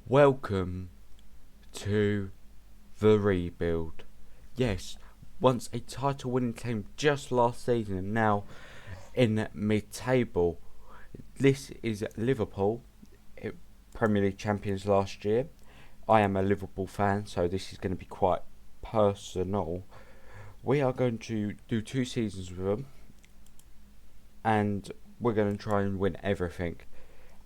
Welcome to the rebuild. Yes, once a title winning team just last season and now in mid-table. This is Liverpool, Premier League champions last year. I am a Liverpool fan, so this is going to be quite personal. We are going to do 2 seasons with them, and we're going to try and win everything.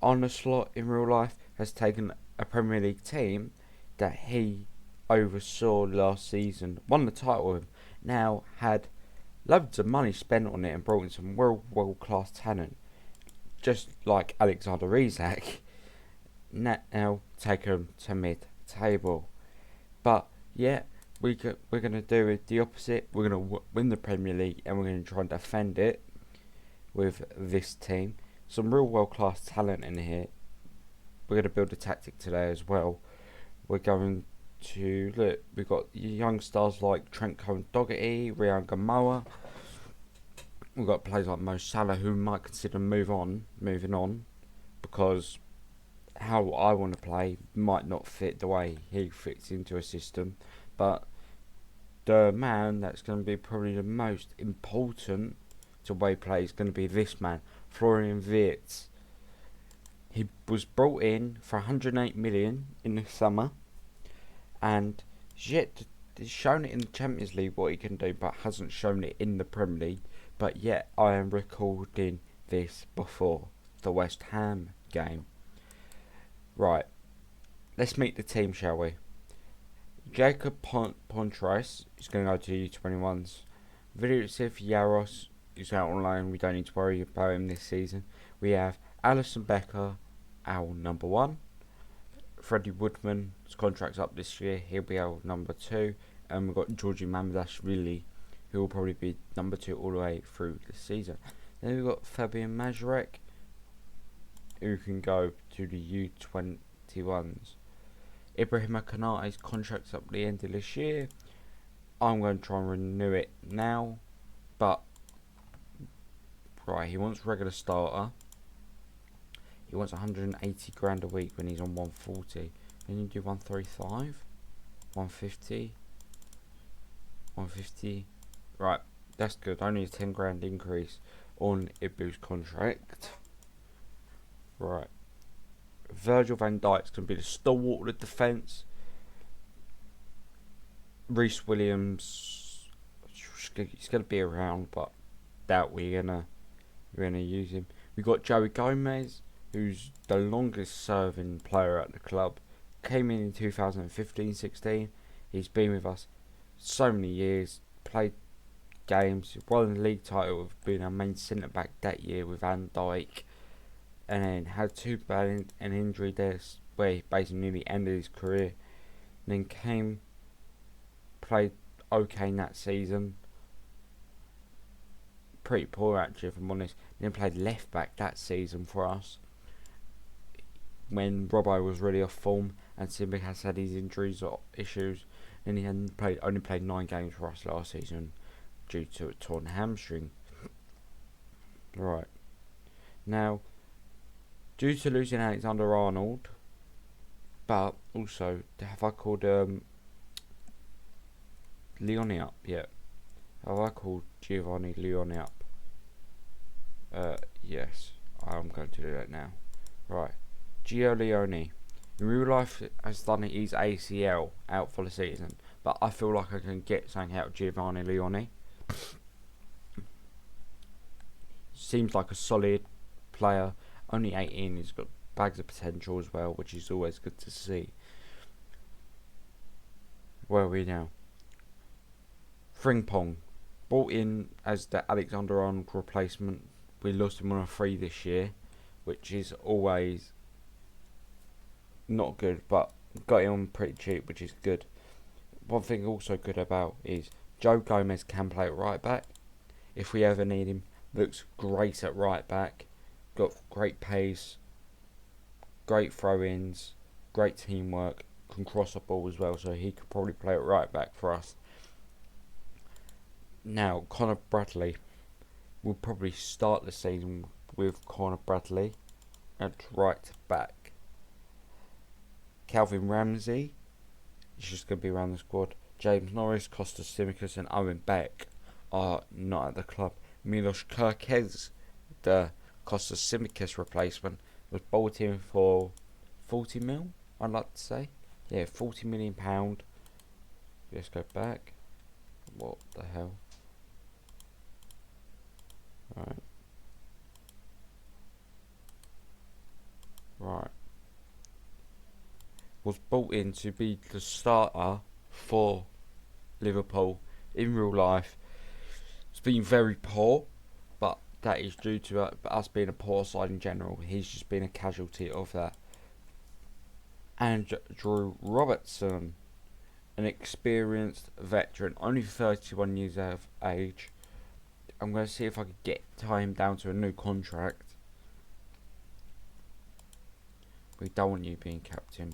Arne Slot in real life has taken a Premier League team that he oversaw last season, won the title with him, now had loads of money spent on it and brought in some world class talent, just like Alexander Isak. Now take him to mid table. But yeah, we're going to do it the opposite. We're going to win the Premier League and we're going to try and defend it with this team. Some real world class talent in here. We're going to build a tactic today as well. We're going to look. We've got young stars like Trent Cohen-Doherty, Ryan Gamoa. We've got players like Mo Salah who might consider moving on, because how I want to play might not fit the way he fits into a system. But the man that's going to be probably the most important to way play is going to be this man, Florian Wirtz. He was brought in for 108 million in the summer, and he's shown it in the Champions League what he can do, but hasn't shown it in the Premier League. But yet I am recording this before the West Ham game. Right, let's meet the team, shall we? Jacob Pontrice is going to go to the U21s. Vidicic Yaros is out on loan. We don't need to worry about him this season. We have Alison Becker, our number 1. Freddie Woodman's contract's up this year. He'll be our number 2. And we've got Georgi Mamdashvili, who will probably be number 2 all the way through the season. Then we've got Fabian Mazurek, who can go to the U21s. Ibrahima Konate's contract's up at the end of this year. I'm going to try and renew it now, but right, he wants regular starter. He wants 180 grand a week when he's on 140. Can you do 135? 150? 150? Right, that's good. Only a 10 grand increase on Ibu's contract. Right. Virgil van Dijk's going to be the stalwart of the defence. Reece Williams, he's going to be around, but doubt we're going to use him. We've got Joey Gomez, who's the longest serving player at the club. Came in 2015-16. He's been with us so many years, played games, won the league title of being our main centre back that year with Van Dijk, and then had 2 bad an injury there where he basically nearly ended his career. And then played okay in that season, pretty poor actually if I'm honest. And then played left back that season for us when Robbo was really off form and Simic has had his injuries or issues, and he only played 9 games for us last season due to a torn hamstring. Right, now due to losing Alexander Arnold, but also have I called Leone up yet? Have I called Giovanni Leone up? Yes, I'm going to do that now. Right, Gio Leone. In real life has done his ACL out for the season, but I feel like I can get something out of Giovanni Leone. Seems like a solid player. Only 18, he's got bags of potential as well, which is always good to see. Where are we now? Frimpong, brought in as the Alexander Arnold replacement. We lost him on a free this year, which is always not good, but got him on pretty cheap, which is good. One thing also good about is Joe Gomez can play at right back if we ever need him. Looks great at right back. Got great pace, great throw-ins, great teamwork, can cross a ball as well, so he could probably play at right back for us. Now, Connor Bradley will probably start the season with Connor Bradley at right back. Calvin Ramsey, he's just going to be around the squad. James Norris, Costas Tsimikas and Owen Beck are not at the club. Milos Kerkez, the Costas Tsimikas replacement, was bought in for 40 mil, I'd like to say. Yeah, £40 million. Let's go back. What the hell? Right. Was brought in to be the starter for Liverpool in real life. It's been very poor, but that is due to us being a poor side in general. He's just been a casualty of that. Andrew Robertson, an experienced veteran, only 31 years of age. I'm going to see if I can tie him down to a new contract. We don't want you being captain.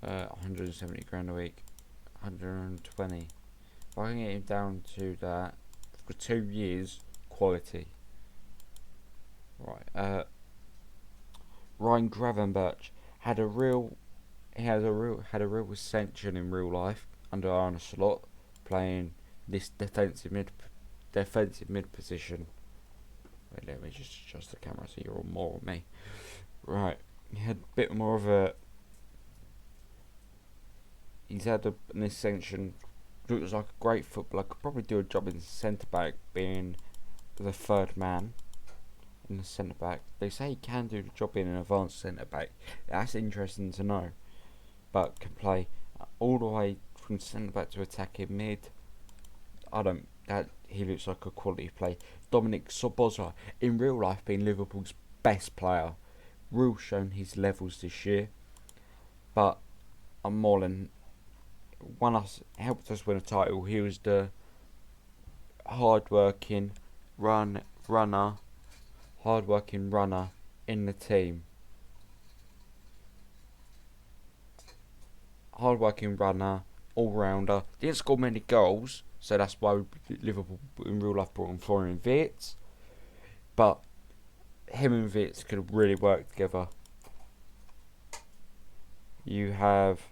170 grand a week. 120. If I can get him down to that for 2 years, quality. Right. Ryan Gravenberch had a real ascension in real life under Arne Slot, playing this defensive mid position. Wait, let me just adjust the camera so you're all more on me. Right, he had a bit more of a. He's had an ascension. Looks like a great footballer. Could probably do a job in centre back, being the third man in the centre back. They say he can do the job in an advanced centre back. That's interesting to know. But can play all the way from centre back to attacking mid. He looks like a quality play. Dominic Soboza, in real life, being Liverpool's best player. Real shown his levels this year. But Mullen helped us win a title. He was the hard-working runner in the team. Hard-working runner, all-rounder. Didn't score many goals, so that's why Liverpool in real life brought on Florian Wirtz. But him and Wirtz could really work together. You have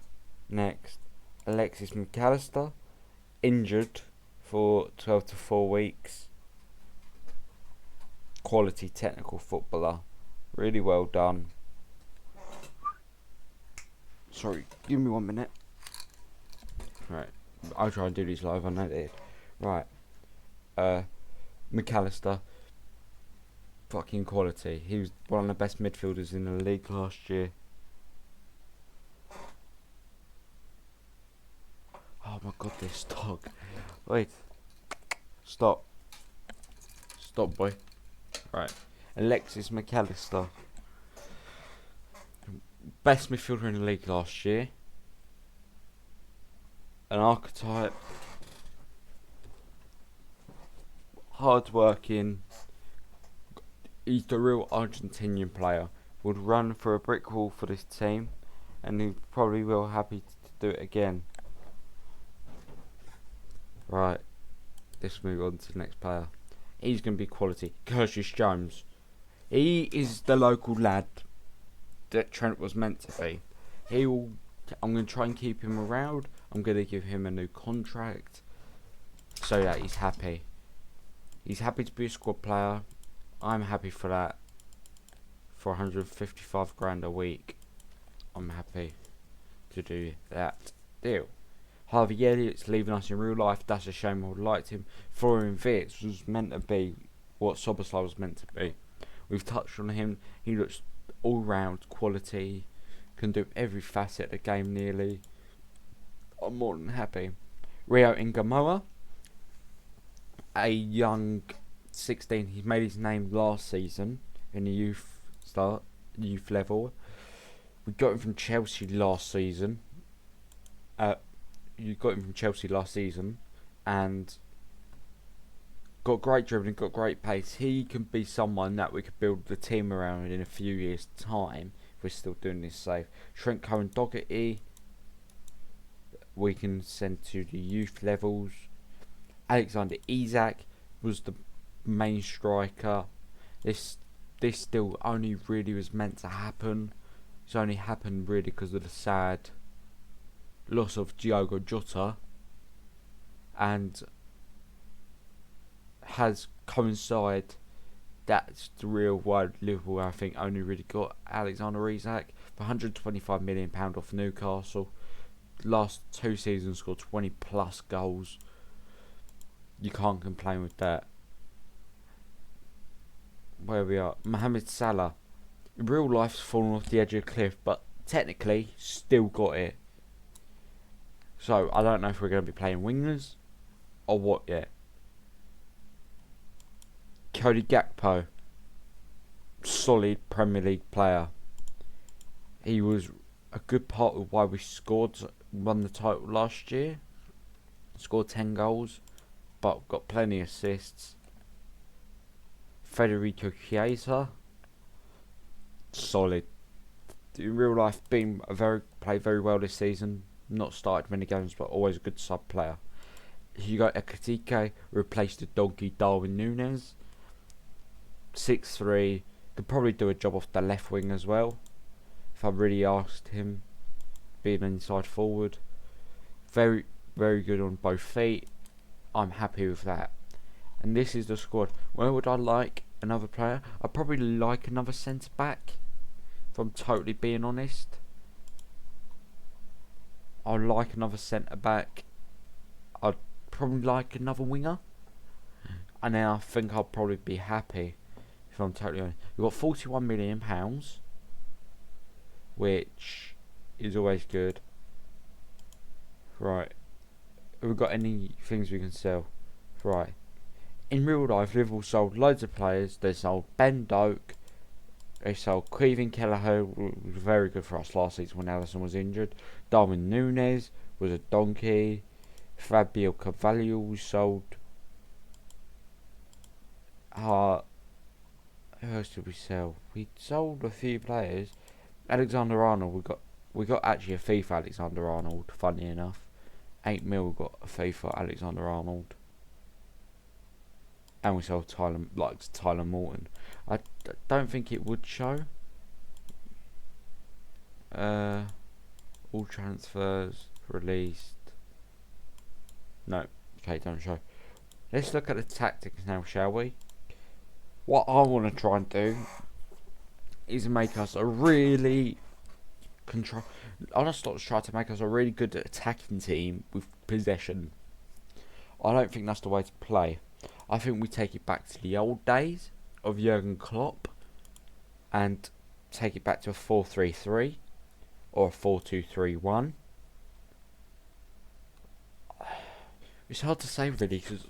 next Alexis McAllister, injured for 12 to 4 weeks. Quality technical footballer. Really well done. Sorry, give me 1 minute. Right, I'll try and do these live, I know it. Right. McAllister. Fucking quality. He was one of the best midfielders in the league last year. Oh my god, this dog. Wait. Stop, boy. Right. Alexis McAllister. Best midfielder in the league last year. An archetype. Hard working. He's the real Argentinian player. Would run for a brick wall for this team, and he probably will happy to do it again. Right, let's move on to the next player. He's going to be quality. Curtis Jones. He is the local lad that Trent was meant to be. I'm going to try and keep him around. I'm going to give him a new contract so that he's happy. He's happy to be a squad player. I'm happy for that. For 155 grand a week, I'm happy to do that deal. Harvey Elliott's leaving us in real life. That's a shame. I would liked him. Florian Wirtz was meant to be what Soboslai was meant to be. We've touched on him. He looks all round quality. Can do every facet of the game nearly. I'm more than happy. Rio Ingamoa, a young 16. He made his name last season in the youth level. We got him from Chelsea last season. And got great dribbling, got great pace. He can be someone that we could build the team around in a few years' time if we're still doing this safe. Trent Cohen-Doherty, we can send to the youth levels. Alexander Isak was the main striker. This still only really was meant to happen. It's only happened really because of the sad loss of Diogo Jota, and has coincided. That's the real why Liverpool, I think, only really got Alexander Isak for £125 million off Newcastle. Last 2 seasons scored 20 plus goals. You can't complain with that. Where we are, Mohamed Salah. In real life's fallen off the edge of the cliff, but technically still got it. So I don't know if we're going to be playing wingers or what yet. Cody Gakpo, solid Premier League player. He was a good part of why we won the title last year. Scored 10 goals, but got plenty of assists. Federico Chiesa, solid. In real life, played very well this season. Not started many games, but always a good sub player. Hugo Ekitike replaced the donkey Darwin Núñez. 6'3", could probably do a job off the left wing as well, if I really asked him, being inside forward. Very, very good on both feet. I'm happy with that. And this is the squad. Where would I like another player? I'd probably like another centre back, if I'm totally being honest. I'd like another centre back. I'd probably like another winger, and then I think I'll probably be happy, if I'm totally honest. We've got £41 million, which is always good. Right. Have we got any things we can sell? Right. In real life, Liverpool sold loads of players. They sold Ben Doak. They sold Kevin Kelleher, who was very good for us last season when Alisson was injured. Darwin Núñez was a donkey. Fabio Carvalho was sold. Who else did we sell? We sold a few players. Alexander Arnold, we got actually a FIFA Alexander Arnold, funny enough. 8 mil got a FIFA Alexander Arnold. And we sold Tyler Morton. I don't think it would show. All transfers released. No, okay, don't show. Let's look at the tactics now, shall we? What I want to try and do is make us a really try to make us a really good attacking team with possession. I don't think that's the way to play. I think we take it back to the old days of Jurgen Klopp and take it back to a 4-3-3 or a 4-2-3-1. It's hard to say really, because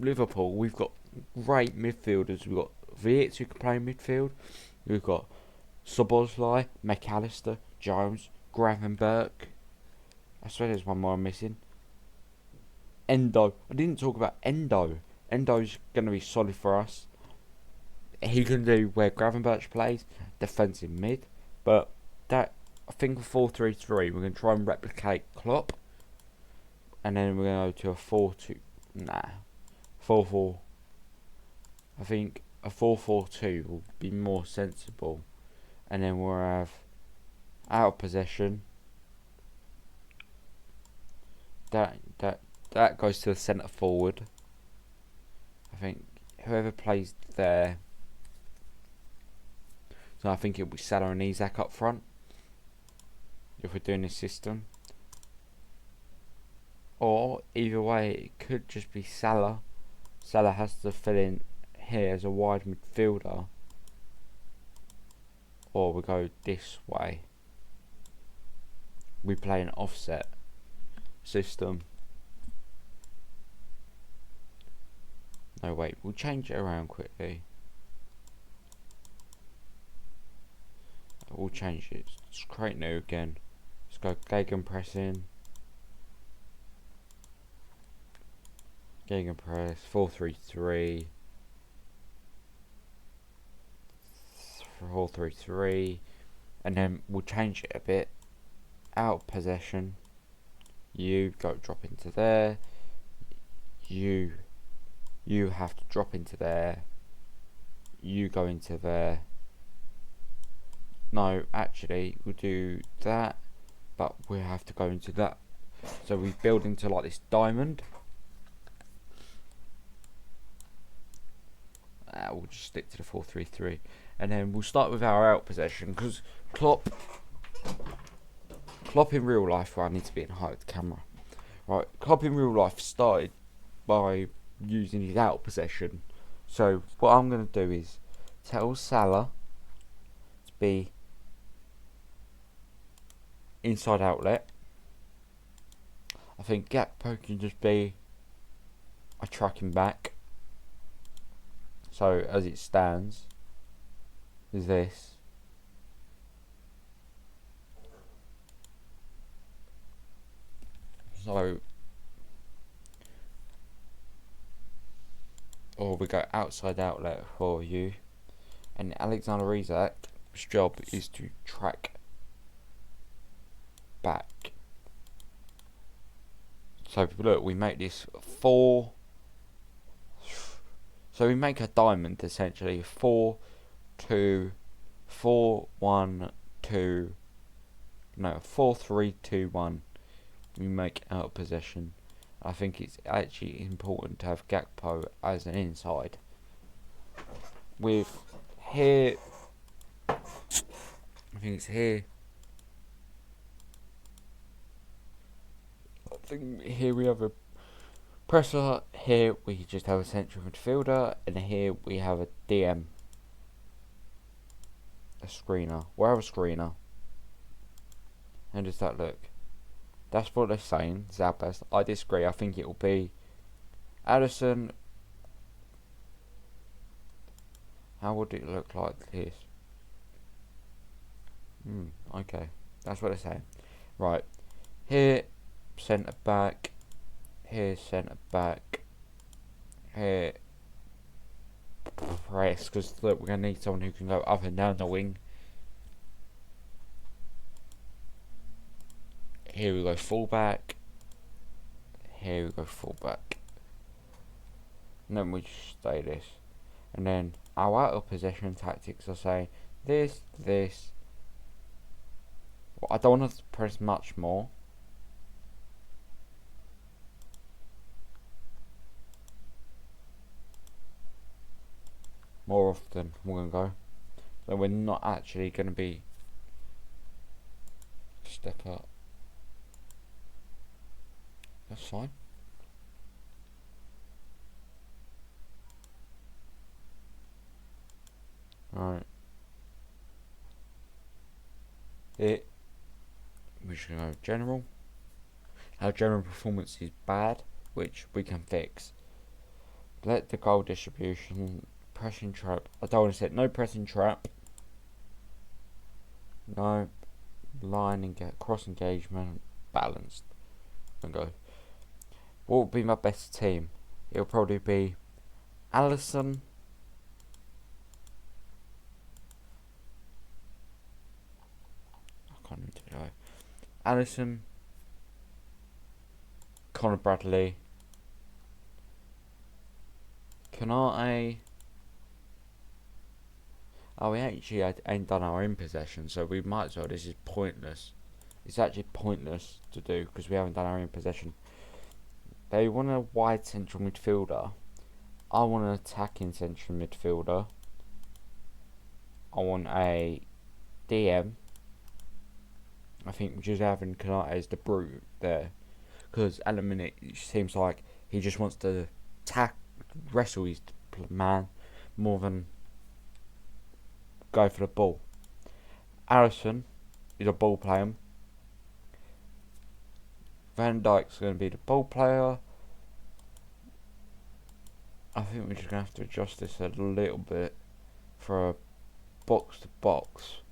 Liverpool, we've got great midfielders. We've got Vietz who can play midfield. We've got Szoboszlai, McAllister, Jones, Gravenberch. I swear there's one more I'm missing. Endo. I didn't talk about Endo. Endo's going to be solid for us. He can do where Gravenberch plays, defensive mid. But that, I think 4-3-3, we're going to try and replicate Klopp. And then we're going to go to a 4-4. I think a 4-4-2 will be more sensible. And then we'll have out of possession. That goes to the centre forward. I think whoever plays there. So I think it'll be Salah and Isak up front, if we're doing this system. Or either way, it could just be Salah. Salah has to fill in here as a wide midfielder. Or we go this way. We play an offset system. No, wait, we'll change it around quickly. We'll change it. Let's create new again. Let's go gegenpressing. Gegenpress 4-3-3. 4-3-3. And then we'll change it a bit. Out of possession. You go drop into there. You have to drop into there. You go into there. No, actually, we'll do that, but we have to go into that. So we build into like this diamond. We'll just stick to the 4-3-3, and then we'll start with our out possession because Klopp in real life. Well, I need to be in height of the camera. Right, Klopp in real life started by using his out possession. So what I'm going to do is tell Salah to be inside outlet. I think Gakpo can just be a tracking back. So as it stands, is this. So, or we go outside outlet for you, and Alexander Isak's job is to track back. So look, we make this 4. So we make a diamond essentially 4, 2, 4, 1, 2. No, 4, 3, 2, 1. We make out of possession. I think it's actually important to have Gakpo as an inside. With here, I think it's here. I think here we have a presser. Here we just have a central midfielder, and here we have a DM, a screener. We'll have a screener. How does that look? That's what they're saying. It's our best. I disagree. I think it will be Addison. How would it look like this? Okay. That's what they're saying. Right. Here, centre back. Here, centre back. Here, press. Because look, we're going to need someone who can go up and down the wing. Here we go fullback. Here we go fullback. And then we just stay this. And then our out of possession tactics are saying this. Well, I don't want to press much more. More often we're going to go. So we're not actually going to be step up. That's fine. Alright. We're just going to go general. Our general performance is bad, which we can fix. Let the goal distribution, pressing trap. I don't want to set no pressing trap. No. Line and get cross engagement balanced. And go. What would be my best team? It'll probably be Alisson. I can't even do it. Alisson. Connor Bradley. Canate. Oh, we actually ain't done our in possession, so we might as well. This is pointless. It's actually pointless to do because we haven't done our in possession. They want a wide central midfielder. I want an attacking central midfielder. I want a DM. I think just having Canate as the brute there, because at the minute it seems like he just wants to wrestle his man more than go for the ball. Alisson is a ball player. Van Dijk's going to be the ball player. I think we're just going to have to adjust this a little bit for a box to box.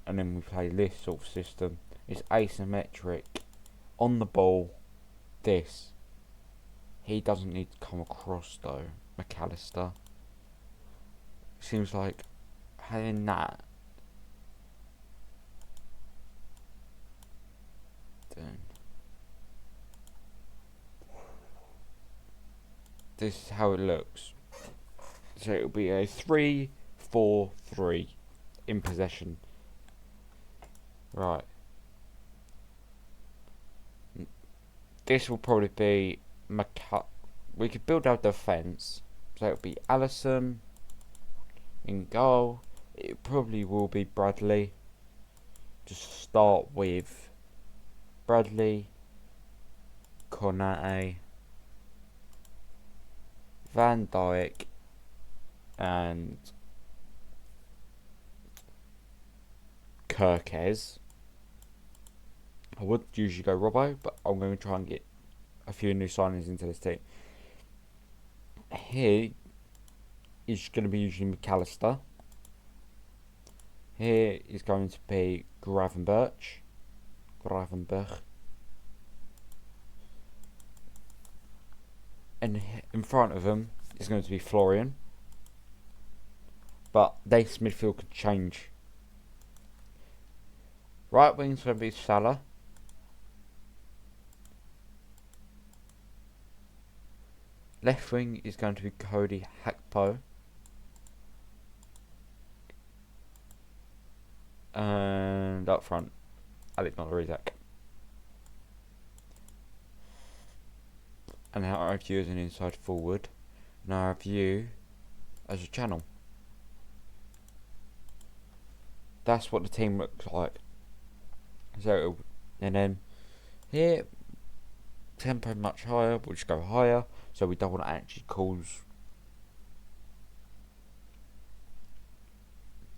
And then we play this sort of system. It's asymmetric. On the ball, this. He doesn't need to come across though, McAllister. Seems like having that. Then this is how it looks. So it'll be a 3-4-3 in possession. Right. This will probably be we could build our defence. So it'll be Allison in goal. It probably will be Bradley. Just start with Bradley, Konate, Van Dijk, and Kirkes. I would usually go Robbo, but I'm going to try and get a few new signings into this team. Here is going to be usually McAllister. Here is going to be Gravenberch. And in front of them is going to be Florian. But this midfield could change. Right wing's going to be Salah. Left wing is going to be Cody Hakpo. And up front, Alexander Isak. And now I have you as an inside forward. Now I have you as a channel. That's what the team looks like. So, and then here, tempo much higher. We'll just go higher. So we don't want to actually cause.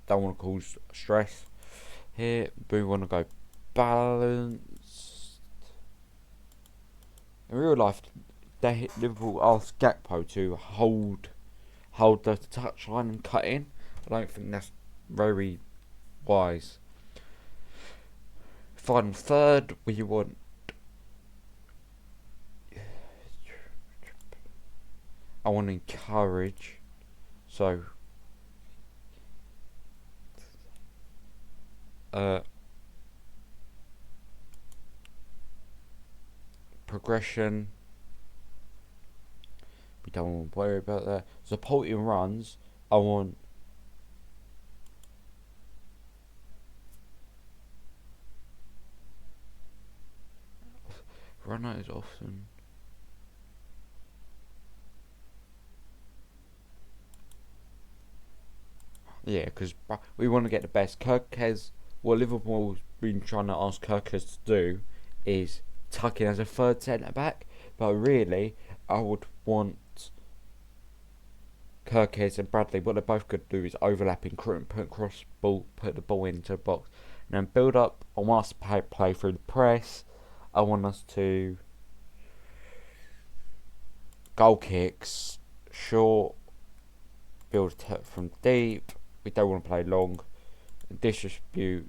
Don't want to cause stress. Here we want to go balanced. In real life, Liverpool asked Gakpo to hold the touchline and cut in. I don't think that's very wise. Final third, we want I want to encourage. So progression. We don't want to worry about that. Supporting runs. I want run out is often. Yeah, because we want to get the best. Kirkes, what Liverpool's been trying to ask Kirkes to do is tuck in as a third centre back, but really, I would want Kirkes and Bradley. What they're both good to do is overlapping, put the ball into the box, and then build up. I want us to play through the press. I want us to goal kicks, short, build from deep. We don't want to play long, distribute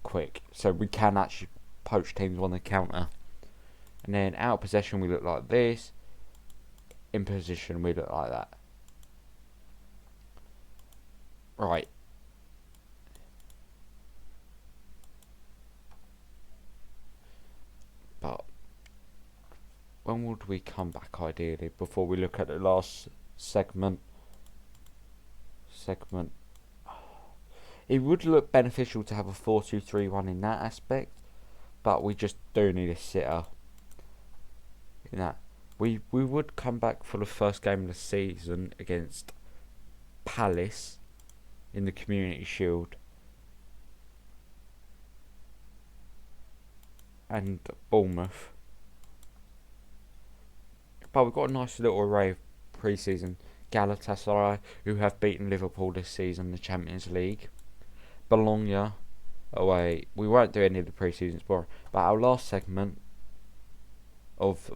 quick, so we can actually poach teams on the counter. And then out of possession we look like this. In position we look like that. Right. But when would we come back ideally before we look at the last segment? It would look beneficial to have a 4-2-3-1 in that aspect, but we just do need a sitter in that. We would come back for the first game of the season against Palace in the Community Shield and Bournemouth, but we've got a nice little array of pre-season. Galatasaray, who have beaten Liverpool this season in the Champions League. Bologna away. We won't do any of the pre-seasons, but our last segment of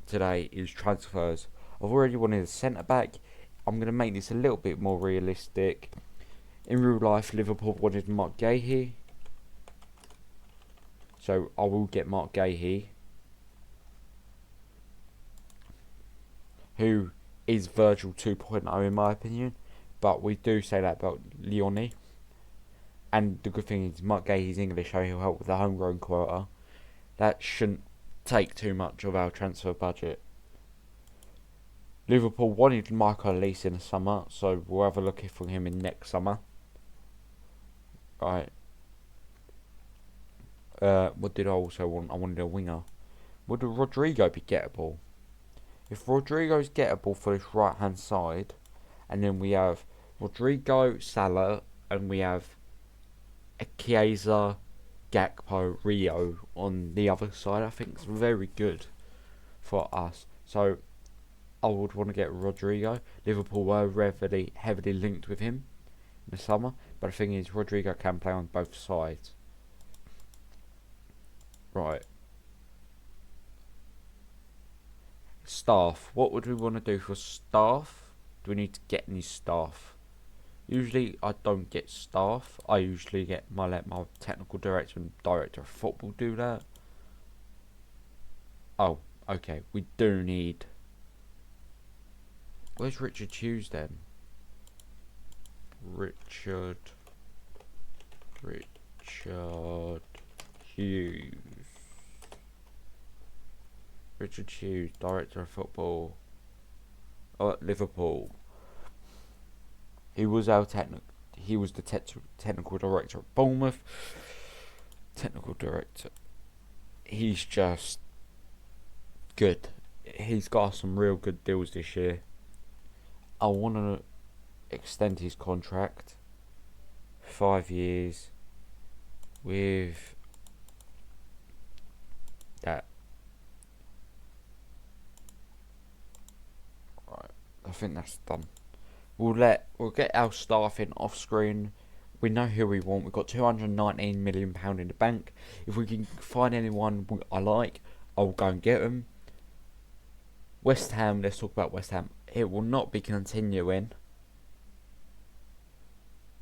today is transfers. I've already wanted a centre back. I'm going to make this a little bit more realistic. In real life, Liverpool wanted Mark Gahey, so I will get Mark Gahey, who is Virgil 2.0 in my opinion, but we do say that about Leone. And the good thing is Mark Gahey's English, so he'll help with the homegrown quota. That shouldn't take too much of our transfer budget. Liverpool wanted Michael Elise in the summer, so we'll have a look for him in next summer. Right. What did I also want? I wanted a winger. Would Rodrigo be gettable? If Rodrigo's gettable for this right hand side, and then we have Rodrigo, Salah, and we have Chiesa, Gakpo, Rio on the other side, I think it's very good for us. So I would want to get Rodrigo. Liverpool were heavily linked with him in the summer, but the thing is, Rodrigo can play on both sides. Right. Staff. What would we want to do for staff? Do we need to get any staff? Usually I don't get staff. I usually let my technical director and director of football do that. Oh, okay. We do need. Where's Richard Hughes then? Richard Hughes. Richard Hughes, director of football at Liverpool. He was the technical director at Bournemouth. Technical director. He's just good. He's got some real good deals this year. I want to extend his contract 5 years with that. Right, I think that's done. We'll get our staff in off screen. We know who we want. We've got £219 million in the bank. If we can find anyone I like, I'll go and get them. West Ham, let's talk about West Ham. It will not be continuing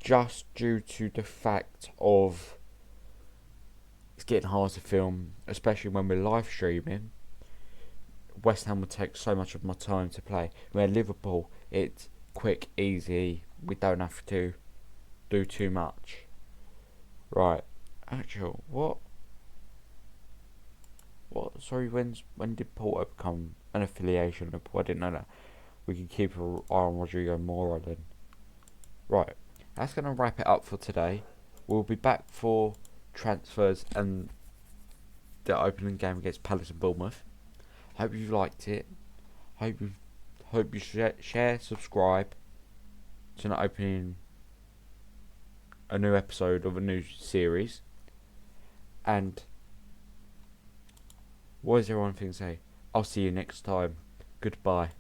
just due to the fact of it's getting hard to film, especially when we're live streaming. West Ham would take so much of my time to play. Where Liverpool, it's quick, easy. We don't have to do too much. Right. Actually, what? Sorry, when did Porto become an affiliation of Liverpool? I didn't know that. We can keep an eye on Rodrigo Mora then. Right. That's going to wrap it up for today. We'll be back for transfers and the opening game against Palace and Bournemouth. Hope you liked it. Hope you share, subscribe to not opening a new episode of a new series. And what is there one thing to say? I'll see you next time. Goodbye.